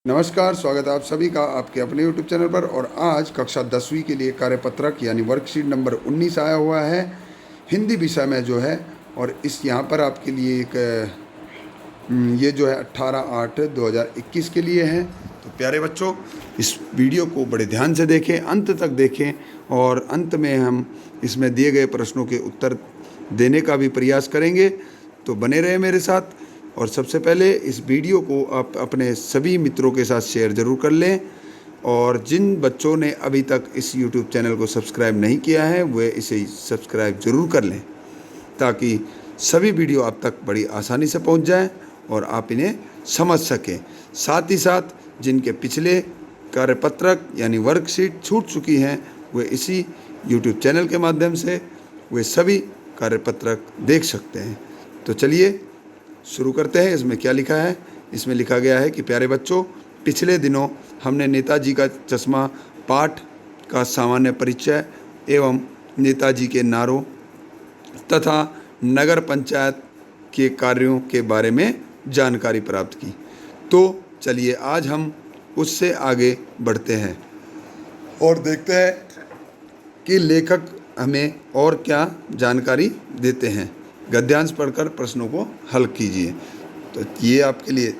नमस्कार, स्वागत है आप सभी का आपके अपने YouTube चैनल पर। और आज कक्षा 10वीं के लिए कार्यपत्रक यानी वर्कशीट नंबर 19 आया हुआ है हिंदी विषय में जो है। और इस यहाँ पर आपके लिए एक ये जो है 18/8/2021 के लिए है। तो प्यारे बच्चों, इस वीडियो को बड़े ध्यान से देखें, अंत तक देखें और अंत में हम इसमें दिए गए प्रश्नों के उत्तर देने का भी प्रयास करेंगे। तो बने रहे मेरे साथ। और सबसे पहले इस वीडियो को आप अपने सभी मित्रों के साथ शेयर ज़रूर कर लें। और जिन बच्चों ने अभी तक इस YouTube चैनल को सब्सक्राइब नहीं किया है वे इसे सब्सक्राइब ज़रूर कर लें, ताकि सभी वीडियो आप तक बड़ी आसानी से पहुंच जाएं और आप इन्हें समझ सकें। साथ ही साथ जिनके पिछले कार्यपत्रक यानी वर्कशीट छूट चुकी हैं वे इसी YouTube चैनल के माध्यम से वे सभी कार्यपत्रक देख सकते हैं। तो चलिए शुरू करते हैं। इसमें क्या लिखा है? इसमें लिखा गया है कि प्यारे बच्चों, पिछले दिनों हमने नेताजी का चश्मा पाठ का सामान्य परिचय एवं नेताजी के नारों तथा नगर पंचायत के कार्यों के बारे में जानकारी प्राप्त की। तो चलिए आज हम उससे आगे बढ़ते हैं और देखते हैं कि लेखक हमें और क्या जानकारी देते हैं। गद्यांश पढ़कर प्रश्नों को हल कीजिए। तो ये आपके लिए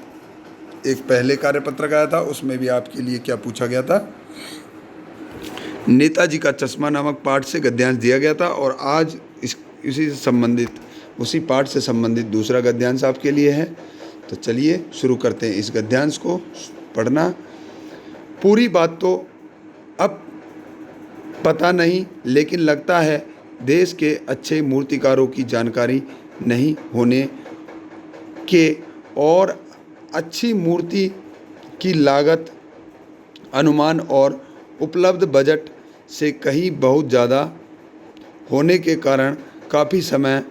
एक पहले कार्यपत्रक आया था, उसमें भी आपके लिए क्या पूछा गया था, नेताजी का चश्मा नामक पाठ से गद्यांश दिया गया था। और आज उसी पाठ से संबंधित दूसरा गद्यांश आपके लिए है। तो चलिए शुरू करते हैं इस गद्यांश को पढ़ना। पूरी बात तो अब पता नहीं, लेकिन लगता है देश के अच्छे मूर्तिकारों की जानकारी नहीं होने के और अच्छी मूर्ति की लागत अनुमान और उपलब्ध बजट से कहीं बहुत ज़्यादा होने के कारण काफ़ी समय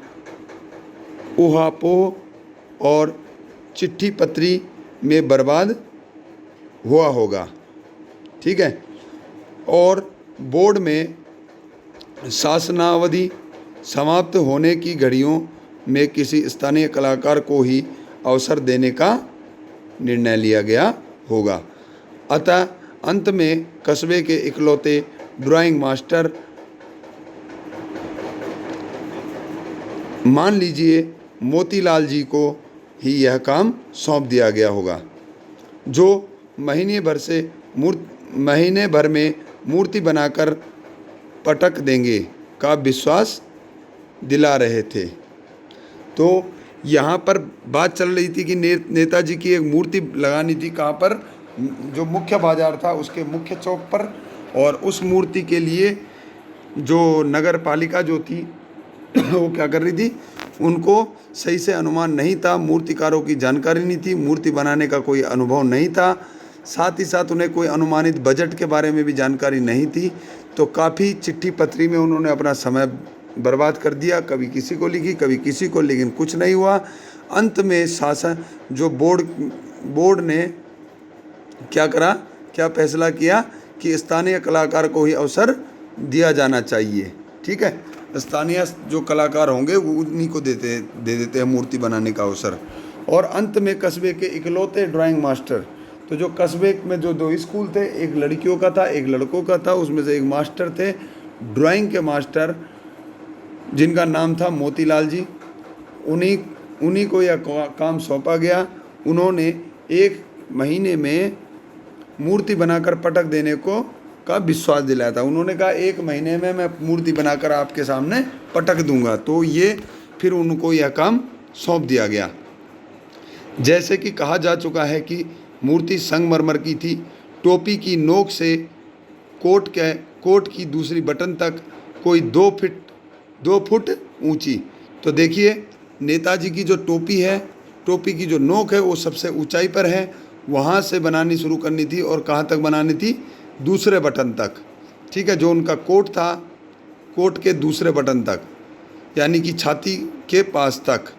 ऊहापोह और चिट्ठी पत्री में बर्बाद हुआ होगा। ठीक है। और बोर्ड में शासनावधि समाप्त होने की घड़ियों में किसी स्थानीय कलाकार को ही अवसर देने का निर्णय लिया गया होगा। अतः अंत में कस्बे के इकलौते ड्राइंग मास्टर, मान लीजिए मोतीलाल जी को ही यह काम सौंप दिया गया होगा, जो महीने भर में मूर्ति बनाकर पटक देंगे का विश्वास दिला रहे थे। तो यहाँ पर बात चल रही थी कि नेताजी की एक मूर्ति लगानी थी। कहाँ पर? जो मुख्य बाजार था उसके मुख्य चौक पर। और उस मूर्ति के लिए जो नगर पालिका जो थी वो क्या कर रही थी, उनको सही से अनुमान नहीं था, मूर्तिकारों की जानकारी नहीं थी, मूर्ति बनाने का कोई अनुभव नहीं था, साथ ही साथ उन्हें कोई अनुमानित बजट के बारे में भी जानकारी नहीं थी। तो काफ़ी चिट्ठी पत्री में उन्होंने अपना समय बर्बाद कर दिया, कभी किसी को लिखी कभी किसी को, लेकिन कुछ नहीं हुआ। अंत में शासन जो बोर्ड ने क्या करा, क्या फैसला किया कि स्थानीय कलाकार को ही अवसर दिया जाना चाहिए। ठीक है, स्थानीय जो कलाकार होंगे वो उन्हीं को दे देते हैं मूर्ति बनाने का अवसर। और अंत में कस्बे के इकलौते ड्राइंग मास्टर, तो जो कस्बे में जो दो स्कूल थे, एक लड़कियों का था एक लड़कों का था, उसमें से एक मास्टर थे ड्राइंग के मास्टर जिनका नाम था मोतीलाल जी, उन्हीं को यह काम सौंपा गया। उन्होंने एक महीने में मूर्ति बनाकर पटक देने का विश्वास दिलाया था। उन्होंने कहा 1 महीने में मैं मूर्ति बनाकर आपके सामने पटक दूंगा। तो ये फिर उनको यह काम सौंप दिया गया। जैसे कि कहा जा चुका है कि मूर्ति संगमरमर की थी, टोपी की नोक से कोट की दूसरी बटन तक कोई 2 फुट ऊंची। तो देखिए नेताजी की जो टोपी है, टोपी की जो नोक है वो सबसे ऊंचाई पर है, वहाँ से बनानी शुरू करनी थी। और कहाँ तक बनानी थी? दूसरे बटन तक। ठीक है, जो उनका कोट था, कोट के दूसरे बटन तक, यानी कि छाती के पास तक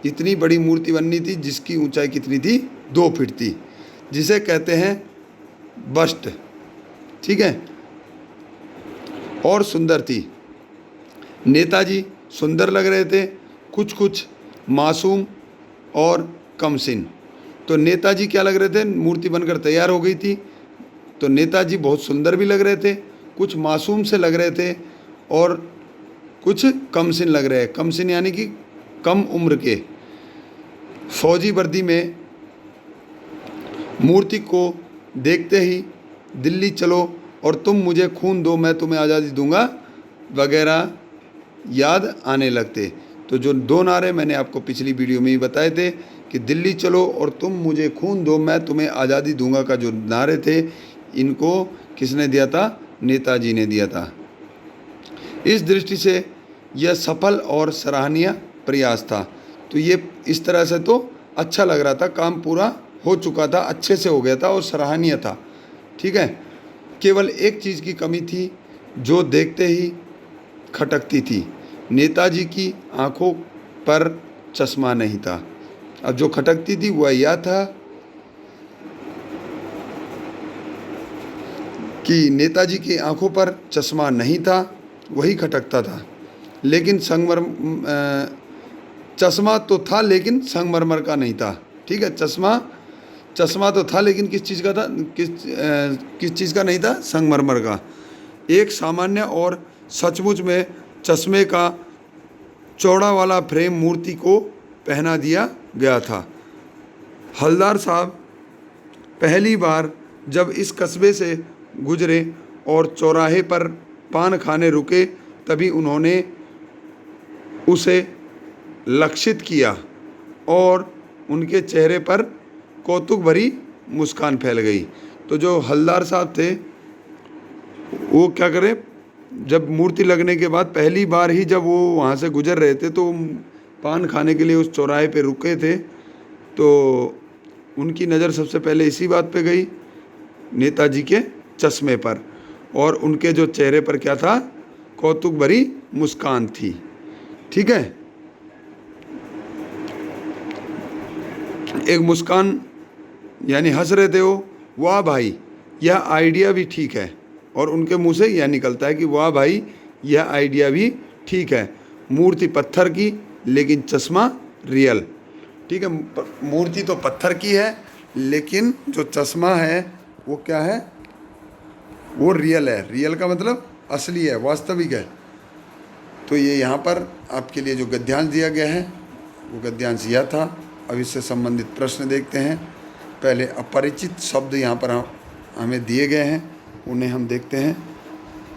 इतनी बड़ी मूर्ति बननी थी, जिसकी ऊंचाई कितनी थी? 2 फीट थी, जिसे कहते हैं बस्ट। ठीक है, और सुंदर थी। नेताजी सुंदर लग रहे थे, कुछ मासूम और कमसिन। तो नेताजी क्या लग रहे थे, मूर्ति बनकर तैयार हो गई थी, तो नेताजी बहुत सुंदर भी लग रहे थे, कुछ मासूम से लग रहे थे और कुछ कमसिन लग रहे हैं। कमसिन यानी कि कम उम्र के। फौजी वर्दी में मूर्ति को देखते ही दिल्ली चलो और तुम मुझे खून दो मैं तुम्हें आज़ादी दूंगा वगैरह याद आने लगते। तो जो दो नारे मैंने आपको पिछली वीडियो में ही बताए थे कि दिल्ली चलो और तुम मुझे खून दो मैं तुम्हें आज़ादी दूंगा का जो नारे थे, इनको किसने दिया था, नेताजी ने दिया था। इस दृष्टि से यह सफल और सराहनीय प्रयास था। तो ये इस तरह से तो अच्छा लग रहा था, काम पूरा हो चुका था, अच्छे से हो गया था और सराहनीय था। ठीक है, केवल एक चीज़ की कमी थी जो देखते ही खटकती थी, नेताजी की आंखों पर चश्मा नहीं था। अब जो खटकती थी वह यह था कि नेताजी की आंखों पर चश्मा नहीं था, वही खटकता था। लेकिन चश्मा तो था लेकिन संगमरमर का नहीं था। ठीक है, चश्मा तो था लेकिन किस चीज़ का था, किस चीज़ का नहीं था, संगमरमर का। एक सामान्य और सचमुच में चश्मे का चौड़ा वाला फ्रेम मूर्ति को पहना दिया गया था। हवलदार साहब पहली बार जब इस कस्बे से गुजरे और चौराहे पर पान खाने रुके, तभी उन्होंने उसे लक्षित किया और उनके चेहरे पर कौतुक भरी मुस्कान फैल गई। तो जो हवलदार साहब थे वो क्या करे, जब मूर्ति लगने के बाद पहली बार ही जब वो वहाँ से गुजर रहे थे तो पान खाने के लिए उस चौराहे पे रुके थे, तो उनकी नज़र सबसे पहले इसी बात पे गई, नेताजी के चश्मे पर, और उनके जो चेहरे पर क्या था, कौतुक भरी मुस्कान थी। ठीक है, एक मुस्कान यानी हंस रहे थे वो, वाह भाई यह आइडिया भी ठीक है, और उनके मुंह से यह निकलता है कि वाह भाई यह आइडिया भी ठीक है। मूर्ति पत्थर की लेकिन चश्मा रियल। ठीक है, मूर्ति तो पत्थर की है लेकिन जो चश्मा है वो क्या है, वो रियल है। रियल का मतलब असली है, वास्तविक है। तो ये यहाँ पर आपके लिए जो गद्यांश दिया गया है वो गद्यांश यह था। अब इससे संबंधित प्रश्न देखते हैं। पहले अपरिचित शब्द यहाँ पर हमें दिए गए हैं, उन्हें हम देखते हैं।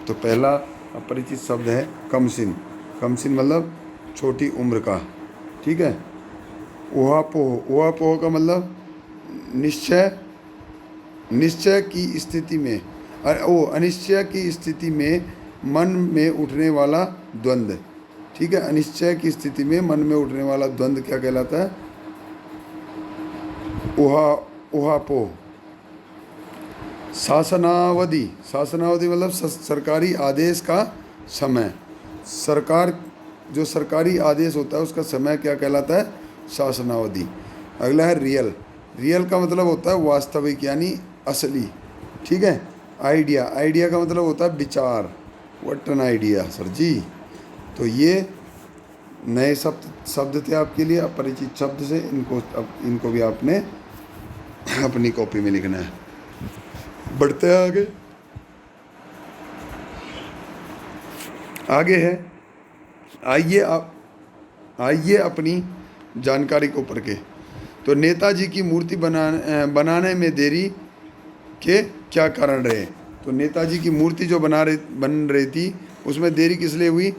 तो पहला अपरिचित शब्द है कमसिन। कमसिन मतलब छोटी उम्र का। ठीक है, ऊहापोह। ऊहापोह का मतलब निश्चय की स्थिति में, अनिश्चय की स्थिति में मन में उठने वाला द्वंद्व। ठीक है, अनिश्चय की स्थिति में मन में उठने वाला द्वंद्व क्या कहलाता है, ऊहापोह। शासनावधि। शासनावधि मतलब सरकारी आदेश का समय। जो सरकारी आदेश होता है उसका समय क्या कहलाता है, शासनावधि। अगला है रियल। रियल का मतलब होता है वास्तविक यानी असली। ठीक है, आइडिया। आइडिया का मतलब होता है विचार। व्हाट एन आइडिया सर जी। तो ये नए शब्द थे आपके लिए, अपरिचित शब्द से। इनको भी आपने अपनी कॉपी में लिखना है। बढ़ते हैं आगे। आगे है, आइए अपनी जानकारी को पढ़। तो नेताजी की मूर्ति बनाने में देरी के क्या कारण रहे। तो नेताजी की मूर्ति जो बन रही थी उसमें देरी किस लिए हुई,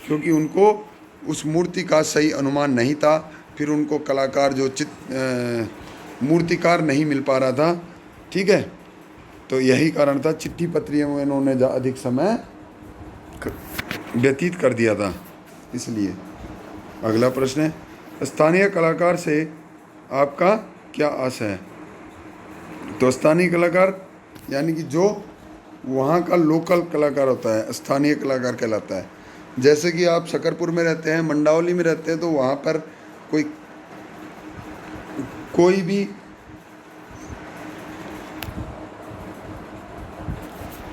क्योंकि उनको उस मूर्ति का सही अनुमान नहीं था। फिर उनको कलाकार जो मूर्तिकार नहीं मिल पा रहा था। ठीक है, तो यही कारण था। चिट्ठी पत्रियों में इन्होंने अधिक समय व्यतीत कर दिया था, इसलिए। अगला प्रश्न है, स्थानीय कलाकार से आपका क्या आशय है। तो स्थानीय कलाकार यानी कि जो वहाँ का लोकल कलाकार होता है, स्थानीय कलाकार कहलाता है। जैसे कि आप शकरपुर में रहते हैं, मंडावली में रहते हैं, तो वहाँ पर कोई भी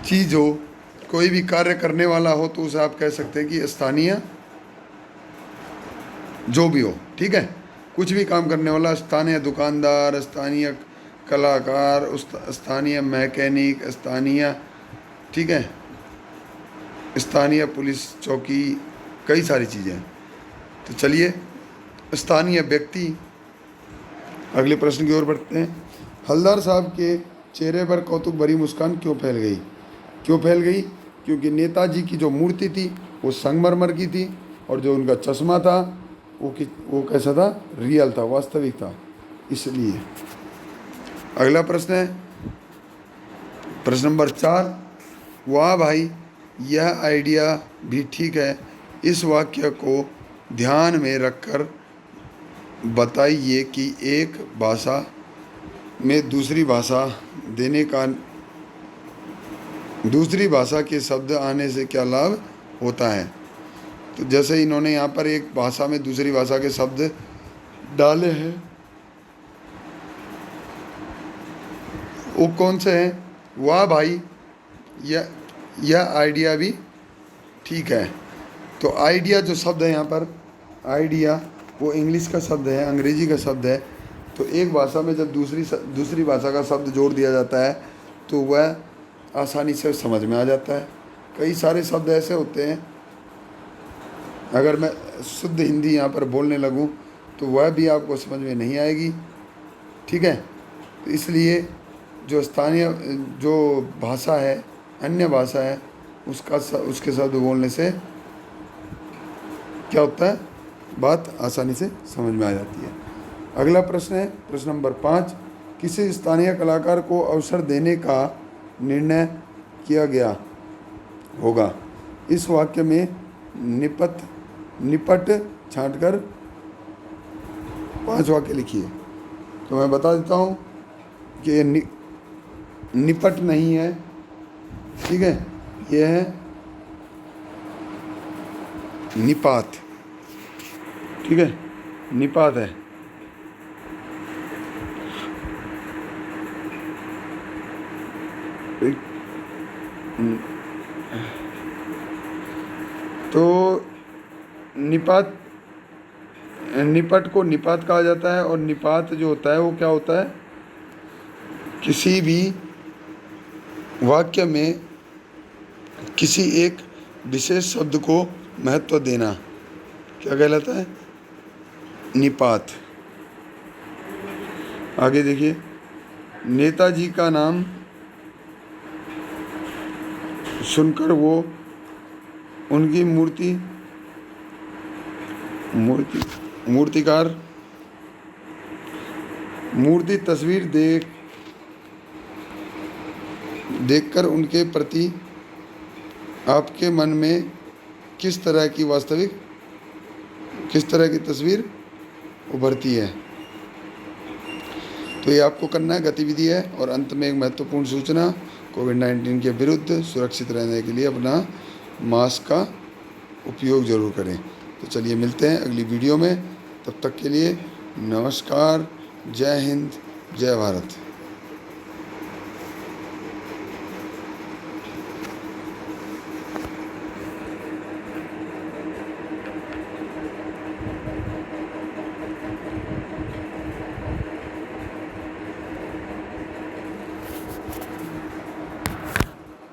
चीज़ हो, कोई भी कार्य करने वाला हो, तो उसे आप कह सकते हैं कि स्थानीय जो भी हो। ठीक है, कुछ भी काम करने वाला, स्थानीय दुकानदार, स्थानीय कलाकार, स्थानीय मैकेनिक, स्थानीय, ठीक है, स्थानीय पुलिस चौकी, कई सारी चीज़ें। तो चलिए, स्थानीय व्यक्ति। अगले प्रश्न की ओर बढ़ते हैं। हलदार साहब के चेहरे पर कौतुक भरी मुस्कान क्यों फैल गई? क्यों फैल गई? क्योंकि नेताजी की जो मूर्ति थी वो संगमरमर की थी, और जो उनका चश्मा था वो कैसा था? रियल था, वास्तविक था, इसलिए। अगला प्रश्न है प्रश्न नंबर 4। वाह भाई, यह आइडिया भी ठीक है। इस वाक्य को ध्यान में रखकर बताइए कि एक भाषा में दूसरी भाषा के शब्द आने से क्या लाभ होता है। तो जैसे इन्होंने यहाँ पर एक भाषा में दूसरी भाषा के शब्द डाले हैं, वो कौन से हैं? वाह भाई, यह आइडिया भी ठीक है। तो आइडिया जो शब्द है यहाँ पर, आइडिया वो इंग्लिश का शब्द है, अंग्रेजी का शब्द है। तो एक भाषा में जब दूसरी भाषा का शब्द जोड़ दिया जाता है तो वह आसानी से समझ में आ जाता है। कई सारे शब्द ऐसे होते हैं, अगर मैं शुद्ध हिंदी यहाँ पर बोलने लगूँ तो वह भी आपको समझ में नहीं आएगी, ठीक है। तो इसलिए जो स्थानीय जो भाषा है, अन्य भाषा है, उसके शब्द बोलने से क्या होता है? बात आसानी से समझ में आ जाती है। अगला प्रश्न है प्रश्न नंबर 5। किसी स्थानीय कलाकार को अवसर देने का निर्णय किया गया होगा। इस वाक्य में निपट छांटकर 5 वाक्य लिखिए। तो मैं बता देता हूँ कि ये निपट नहीं है, ठीक है, ये है निपात, ठीक है, निपात है। तो निपट को निपात कहा जाता है, और निपात जो होता है वो क्या होता है? किसी भी वाक्य में किसी एक विशेष शब्द को महत्व देना, क्या कहलाता है? निपात। आगे देखिए, नेताजी का नाम सुनकर वो उनकी मूर्ति तस्वीर देखकर उनके प्रति आपके मन में किस तरह की तस्वीर उभरती है। तो ये आपको करना है, गतिविधि है। और अंत में एक महत्वपूर्ण सूचना, कोविड-19 के विरुद्ध सुरक्षित रहने के लिए अपना मास्क का उपयोग ज़रूर करें। तो चलिए मिलते हैं अगली वीडियो में, तब तक के लिए नमस्कार, जय हिंद, जय भारत।